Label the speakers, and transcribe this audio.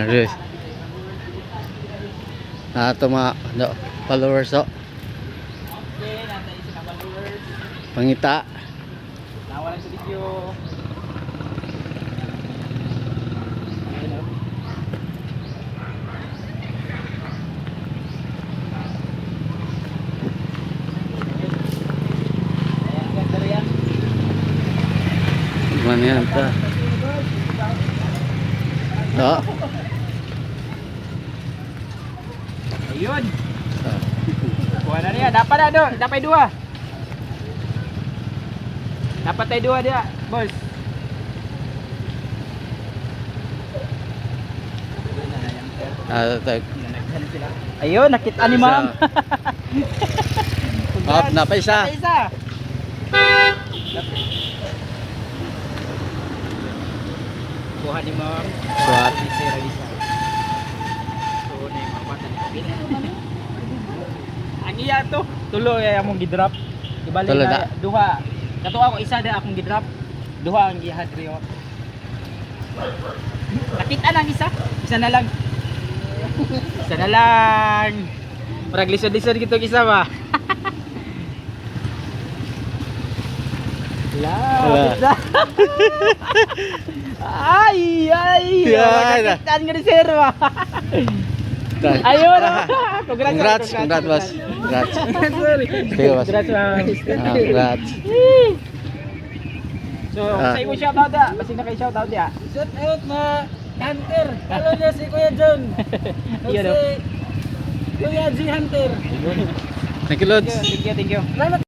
Speaker 1: Res. Ito mga followers o.
Speaker 2: Okay, nantayin sila followers.
Speaker 1: Pangita.
Speaker 2: Nawa lang sa video. Ayan, ganda rin yan.
Speaker 1: Gimana yan ta? Oh.
Speaker 2: Ayun. Kuha na niya. Dapat na do. Dapat dua. Dapat tayo dua dia, boss. Ayun, nakita ni ma'am.
Speaker 1: Up na pa isa.
Speaker 2: Isa. Kuha ni ma'am.
Speaker 1: Kuha.
Speaker 2: Ang iya to, tulo ay among gidrop. Ibalik
Speaker 1: Tulo
Speaker 2: na
Speaker 1: na.
Speaker 2: duha. Kato ako isa na akong gidrop. Duha ang gihad riyo. Nakita lang isa. Isa na lang. Isa na lang. Parang lisod-lisod gito isa ba?
Speaker 1: Wala.
Speaker 2: La. Ay, ay.
Speaker 1: Yan.
Speaker 2: Nakitaan nga ni sir ba? Ayun.
Speaker 1: Congrats, congrats boss. Congrats. Sige boss.
Speaker 2: Congrats, ma'am.
Speaker 1: Congrats.
Speaker 2: So, sa imo shoutout da. Basta na kay shoutout ya.
Speaker 3: Shout out na Hunter. Hello niya si Kuya John.
Speaker 2: Iyon,
Speaker 3: Si Kuya G Hunter.
Speaker 1: Thank you, Lods.
Speaker 2: Thank you, thank you.
Speaker 3: Salamat.